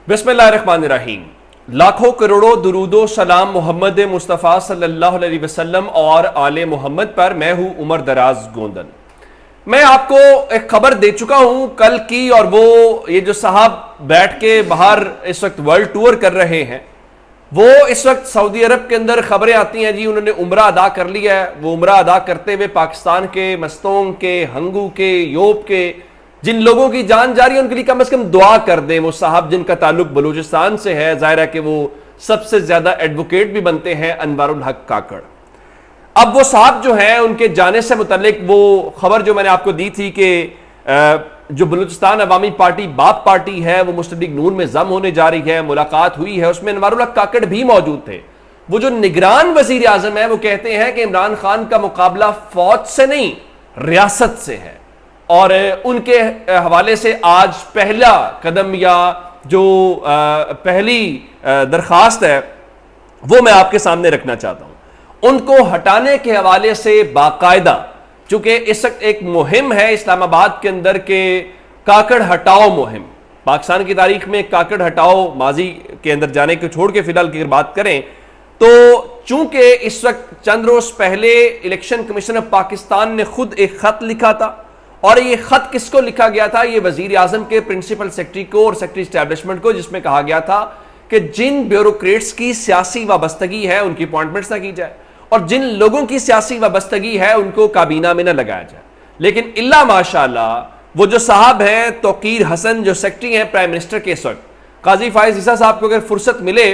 बिस्मिल्लाहिर्रहमानिर्रहीम। लाखों करोड़ों दुरूदो सलाम मोहम्मद मुस्तफ़ा सल्लल्लाहु अलैहि वसल्लम और आले मोहम्मद पर। मैं हूं उमर दराज गोंदन। मैं आपको एक खबर दे चुका हूं कल की, और वो ये जो साहब बैठ के बाहर इस वक्त वर्ल्ड टूर कर रहे हैं, वो इस वक्त सऊदी अरब के अंदर खबरें आती हैं जी उन्होंने उम्रा अदा कर लिया है। वो उम्रा अदा करते हुए पाकिस्तान के मस्तोंग के, हंगू के, योब के जिन लोगों की जान जा रही है उनके लिए कम से कम दुआ कर दें। वो साहब जिनका ताल्लुक बलूचिस्तान से है, जाहिर है कि वो सबसे ज्यादा एडवोकेट भी बनते हैं, अनवारुल हक काकड़। अब वो साहब जो है उनके जाने से मुतल्लिक वो खबर जो मैंने आपको दी थी कि जो बलूचिस्तान अवामी पार्टी बाप पार्टी है वो मुस्लिम लीग नून में जम होने जा रही है, मुलाकात हुई है, उसमें अनवारुल हक काकड़ भी मौजूद थे। वो जो निगरान वजीर आजम है वो कहते हैं कि इमरान खान का मुकाबला फौज से नहीं रियासत से है, और उनके हवाले से आज पहला कदम या जो पहली दरखास्त है वो मैं आपके सामने रखना चाहता हूं। उनको हटाने के हवाले से बाकायदा, चूंकि इस वक्त एक मुहिम है इस्लामाबाद के अंदर के काकड़ हटाओ मुहिम। पाकिस्तान की तारीख में काकड़ हटाओ माजी के अंदर जाने को छोड़ के फिलहाल की बात करें तो चूंकि इस वक्त चंद रोज पहले इलेक्शन कमीशन ऑफ पाकिस्तान ने खुद एक खत लिखा था, और ये खत किसको लिखा गया था? ये वजीर आजम के प्रिंसिपल सेक्रेटरी को और सेक्रेटरी एस्टैब्लिशमेंट को, जिसमें कहा गया था कि जिन ब्यूरोक्रेट्स की सियासी वाबस्तगी है उनकी अपॉइंटमेंट्स ना की जाए, और जिन लोगों की सियासी वाबस्तगी है उनको काबीना में ना लगाया जाए। लेकिन इल्ला माशाल्लाह वो जो साहब हैं तौकीर हसन, जो सेक्रेटरी हैं प्राइम मिनिस्टर के इस वक्त, काजी फायज ईसा साहब को अगर फुर्सत मिले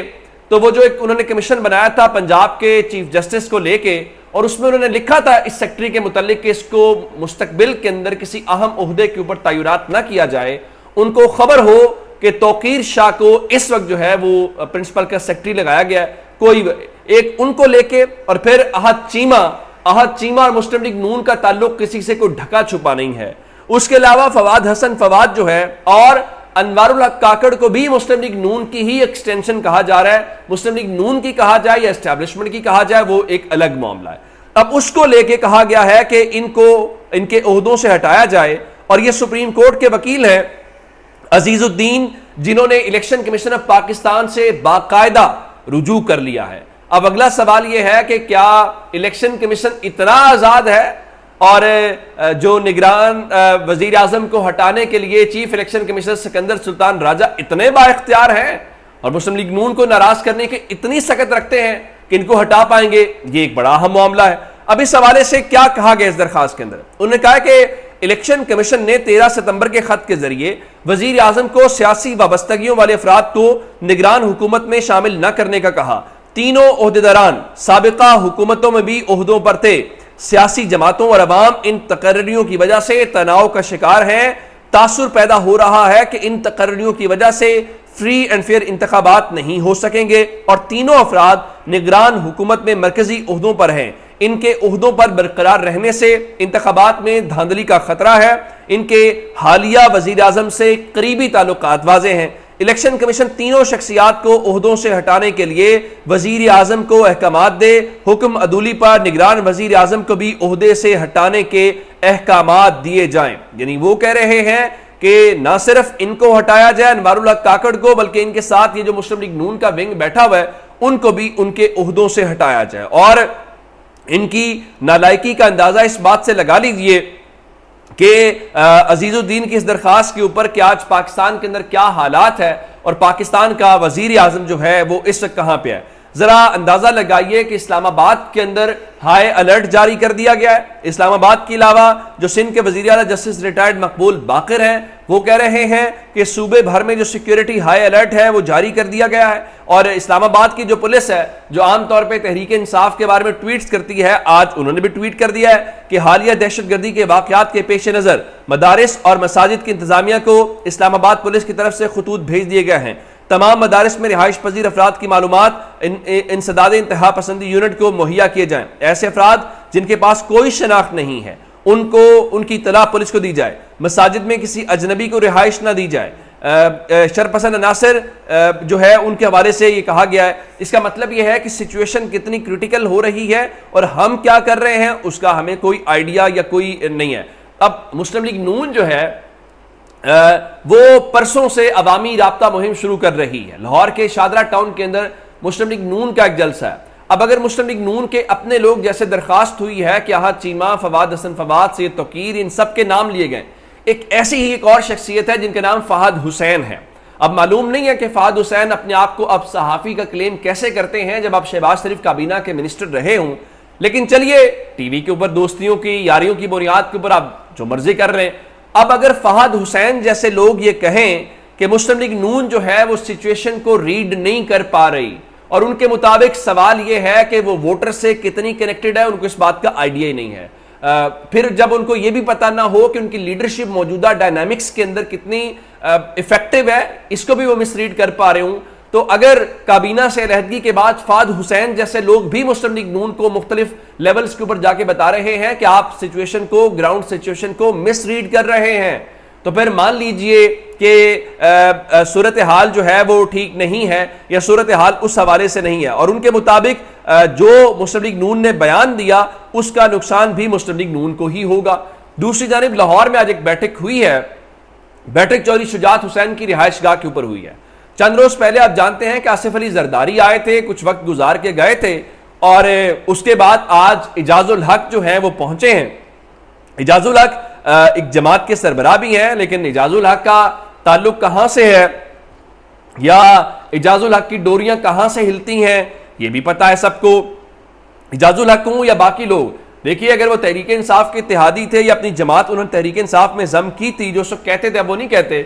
तो वो जो एक उन्होंने कमीशन बनाया था पंजाब के चीफ जस्टिस को लेके, और उसमें उन्होंने लिखा था इस सेक्रेटरी के मुतालिक कि इसको मुस्तकबिल के अंदर किसी अहम ओहदे के ऊपर तयनात ना किया जाए। उनको खबर हो कि तौकीर शाह को इस वक्त जो है वो प्रिंसिपल का सेक्रेटरी लगाया गया है, कोई एक उनको लेके, और फिर अहद चीमा और मुस्लिम लीग नून का ताल्लुक किसी से कोई ढका छुपा नहीं है। उसके अलावा फवाद हसन फवाद जो है, और अनवारुल हक काकड़ को भी मुस्लिम लीग नून की ही एक्सटेंशन कहा जा रहा है। मुस्लिम लीग नून की कहा जाए या एस्टैब्लिशमेंट की कहा जाए वो एक अलग मामला है। अब उसको लेके कहा गया है कि इनको इनके ओहदों से हटाया जाए, और ये सुप्रीम कोर्ट के वकील हैं अजीजुद्दीन, जिन्होंने इलेक्शन कमीशन ऑफ पाकिस्तान से बाकायदा रुजू कर लिया है। अब अगला सवाल यह है कि क्या इलेक्शन कमीशन इतना आजाद है, और जो निगरान वजीर आजम को हटाने के लिए chief election commissioner Sikandar Sultan Raja इतने बाइख्तियार हैं, और मुस्लिम लीग नून को नाराज करने की इतनी सख्त रखते हैं कि इनको हटा पाएंगे? ये एक बड़ा अहम मामला है। अब इस हवाले से क्या कहा गया इस दरखास्त के अंदर? उन्होंने कहा कि इलेक्शन कमीशन ने 13 सितंबर के खत के जरिए वजीर आजम को सियासी वाबस्तगियों वाले अफराद को निगरान हुकूमत में शामिल न करने का कहा। तीनों ओहदेदारान साबिका हुकूमतों में भी ओहदों पर थे। सियासी जमातों और अवाम इन तकर्रियों की वजह से तनाव का शिकार हैं। तासुर पैदा हो रहा है कि इन तकर्रियों की वजह से फ्री एंड फेयर इंतखाबात नहीं हो सकेंगे, और तीनों अफराद निगरान हुकूमत में मरकजी ओहदों पर हैं। इनके ओहदों पर बरकरार रहने से इंतखाबात में धांधली का खतरा है। इनके हालिया वजीर आजम से करीबी ताल्लुकात वाज़े हैं। इलेक्शन कमीशन तीनों शख्सियात को ओहदों से हटाने के लिए वजीर आजम को अहकामात दे। हुक्म अदूली पर निगरान वजीर आजम को भी ओहदे से हटाने के अहकामात दिए जाएं। यानी वो कह रहे हैं कि ना सिर्फ इनको हटाया जाए अनवारुल हक काकड़ को, बल्कि इनके साथ ये जो मुस्लिम लीग नून का विंग बैठा हुआ है उनको भी उनके ओहदों से हटाया जाए। और इनकी नालायकी का अंदाजा इस बात से लगा लीजिए कि अजीजुद्दीन की इस दरखास्त के ऊपर कि आज पाकिस्तान के अंदर क्या हालात है, और पाकिस्तान का वजीर आजम जो है वो इस वक्त कहां पे है। जरा अंदाजा लगाइए कि इस्लामाबाद के अंदर हाई अलर्ट जारी कर दिया गया है। इस्लामाबाद के अलावा जो सिंध के वजीर आला जस्टिस रिटायर्ड मकबूल बाकिर हैं वो कह रहे हैं कि सूबे भर में जो सिक्योरिटी हाई अलर्ट है वो जारी कर दिया गया है। और इस्लामाबाद की जो पुलिस है जो आमतौर पर तहरीक इंसाफ के बारे में ट्वीट्स करती है, आज उन्होंने भी ट्वीट कर दिया है कि हालिया दहशतगर्दी के वाकयात के पेश नजर मदारिस और मसाजिद की इंतजामिया को इस्लामाबाद पुलिस की तरफ से खतूत भेज दिए गए हैं। तमाम मदारिस में रिहाइश पजीर अफराद की मालूमात इंसदाद इंतहा पसंदी यूनिट को मुहैया किए जाएं। ऐसे अफराद जिनके पास कोई शनाख्त नहीं है उनको उनकी इत्तला पुलिस को दी जाए। मसाजिद में किसी अजनबी को रिहाइश ना दी जाए। शरपसंद अनासर जो है उनके हवाले से ये कहा गया है। इसका मतलब यह है कि सिचुएशन कितनी क्रिटिकल हो रही है और हम क्या कर रहे हैं उसका हमें कोई आइडिया या कोई नहीं है। अब मुस्लिम लीग नून जो है वो परसों से अवामी राब्ता मुहिम शुरू कर रही है। लाहौर के शादरा टाउन के अंदर मुस्लिम लीग नून का एक जलसा है। अब अगर मुस्लिम लीग नून के अपने लोग, जैसे दरखास्त हुई है कि यहाँ चीमा, फवाद हसन फवाद, सैयद तौकीर, इन सब के नाम लिए गए, एक ऐसी ही एक और शख्सियत है जिनका नाम फहद हुसैन है। अब मालूम नहीं है कि फहद हुसैन अपने आप को अब सहाफ़ी का क्लेम कैसे करते हैं जब आप शहबाज शरीफ काबीना के मिनिस्टर रहे हों, लेकिन चलिए टीवी के ऊपर दोस्तियों की, यारियों की बुनियाद के ऊपर आप जो मर्जी कर रहे हैं। अब अगर फहद हुसैन जैसे लोग ये कहें कि मुस्लिम लीग नून जो है वो सिचुएशन को रीड नहीं कर पा रही, और उनके मुताबिक सवाल यह है कि वो वोटर से कितनी कनेक्टेड है, उनको इस बात का आइडिया ही नहीं है। फिर जब उनको यह भी पता ना हो कि उनकी लीडरशिप मौजूदा डायनामिक्स के अंदर कितनी इफेक्टिव है, इसको भी वो मिसरीड कर पा रहे हूं, तो अगर काबीना से अलहदगी के बाद फहद हुसैन जैसे लोग भी मुस्लिम लीग नून को मुख्तलिफ लेवल्स के ऊपर जाके बता रहे हैं कि आप सिचुएशन को, ग्राउंड सिचुएशन को मिसरीड कर रहे हैं, तो फिर मान लीजिए कि सूरत हाल जो है वो ठीक नहीं है, या सूरत हाल उस हवाले से नहीं है, और उनके मुताबिक जो मुस्लिम लीग नून ने बयान दिया उसका नुकसान भी मुस्लिम लीग नून को ही होगा। दूसरी जानिब लाहौर में आज एक बैठक हुई है, बैठक चौधरी शुजात हुसैन की रिहाइश गाह के ऊपर हुई है। चंद रोज पहले आप जानते हैं कि आसिफ अली जरदारी आए थे, कुछ वक्त गुजार के गए थे, और उसके बाद आज इजाजुल हक जो है वो पहुंचे हैं। इजाजुल हक एक जमात के सरबराह भी हैं, लेकिन इजाजुल हक का ताल्लुक कहां से है या इजाजुल हक की डोरियां कहां से हिलती हैं ये भी पता है सबको। इजाजुल हक हूं या बाकी लोग, देखिए अगर वो तहरीक इंसाफ के इत्तेहादी थे या अपनी जमात उन्होंने तहरीक इंसाफ में जम की थी, जो सब कहते थे अब वो नहीं कहते,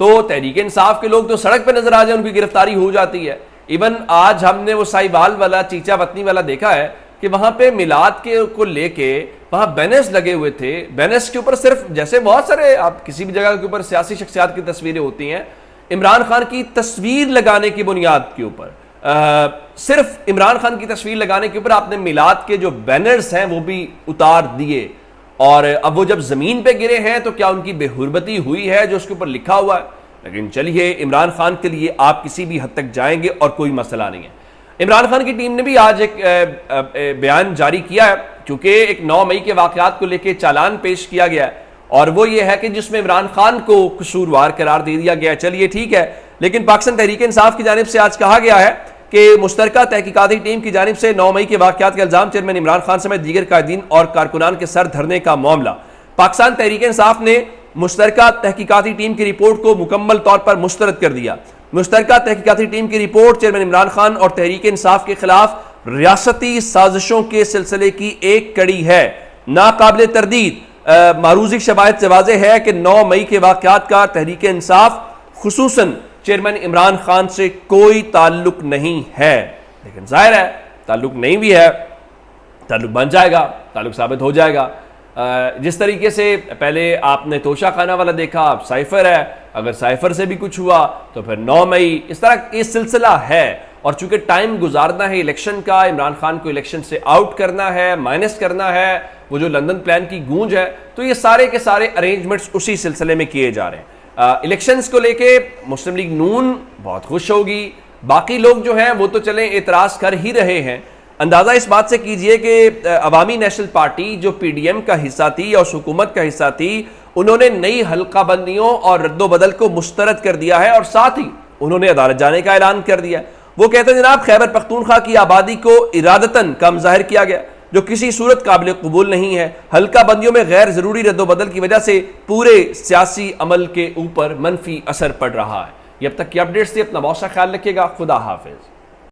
तो तहरीक इंसाफ के लोग तो सड़क पर नजर आ जाए उनकी गिरफ्तारी हो जाती है। इवन आज हमने वो साहिवाल वाला, चीचा वतनी वाला देखा है कि वहां पे मिलाद के को लेके वहां बैनर्स लगे हुए थे। बैनर्स के ऊपर सिर्फ, जैसे बहुत सारे आप किसी भी जगह के ऊपर सियासी शख्सियात की तस्वीरें होती हैं, इमरान खान की तस्वीर लगाने की बुनियाद के ऊपर, सिर्फ इमरान खान की तस्वीर लगाने के ऊपर आपने मिलाद के जो बैनर्स हैं वो भी उतार दिए, और अब वो जब जमीन पे गिरे हैं तो क्या उनकी बेहुरबती हुई है जो उसके ऊपर लिखा हुआ है। लेकिन चलिए, इमरान खान के लिए आप किसी भी हद तक जाएंगे और कोई मसला नहीं है। इमरान खान की टीम ने भी आज एक बयान जारी किया है, क्योंकि एक 9 मई के वाकयात को लेकर चालान पेश किया गया है, और वो ये है कि जिसमें इमरान खान को कसूरवार करार दे दिया गया। चलिए ठीक है, लेकिन पाकिस्तान तहरीक इंसाफ की जानिब से आज कहा गया है कि मुश्तरका तहकीकाती टीम की जानिब से 9 मई के वाकयात के इल्जाम चेयरमैन इमरान खान समेत दीगर कायदीन और कारकुनान के सर धरने का मामला। पाकिस्तान तहरीक इंसाफ ने मुश्तरका तहकीकाती टीम की रिपोर्ट को मुकम्मल तौर पर मुस्तरद कर दिया। मुश्तरका तहकीकाती टीम की रिपोर्ट चेयरमैन इमरान खान और तहरीक इंसाफ के खिलाफ रियासती साजिशों के सिलसिले की एक कड़ी है, नाकाबिल तरदीद। मारूजी शवाहिद से वाज़ेह है कि 9 मई के वाकयात का तहरीक इंसाफ खुसूसन चेयरमैन इमरान खान से कोई ताल्लुक नहीं है। लेकिन जाहिर है ताल्लुक नहीं भी है, ताल्लुक बन जाएगा, ताल्लुक साबित हो जाएगा। जिस तरीके से पहले आपने तोशा खाना वाला देखा, अब साइफर है, अगर साइफर से भी कुछ हुआ तो फिर 9 मई, इस तरह ये सिलसिला है। और चूंकि टाइम गुजारना है इलेक्शन का, इमरान खान को इलेक्शन से आउट करना है, माइनस करना है, वो जो लंदन प्लान की गूंज है, तो ये सारे के सारे अरेंजमेंट्स उसी सिलसिले में किए जा रहे हैं। इलेक्शंस को लेके मुस्लिम लीग नून बहुत खुश होगी, बाकी लोग जो हैं वो तो चलें एतराज़ कर ही रहे हैं। अंदाज़ा इस बात से कीजिए कि अवामी नेशनल पार्टी जो PDM का हिस्सा थी और हुकूमत का हिस्सा थी, उन्होंने नई हल्का बंदियों और रद्दोबदल को मुस्तरद कर दिया है, और साथ ही उन्होंने अदालत जाने का ऐलान कर दिया। वो कहते हैं जनाब खैबर पख्तूनख्वा की आबादी को इरादतन कम जाहिर किया गया, जो किसी सूरत काबिल कबूल नहीं है। हल्का बंदियों में गैर जरूरी रद्दोबदल की वजह से पूरे सियासी अमल के ऊपर मनफी असर पड़ रहा है। ये अब तक की अपडेट्स थी, अपना बहुत सा ख्याल रखिएगा। खुदा हाफिज।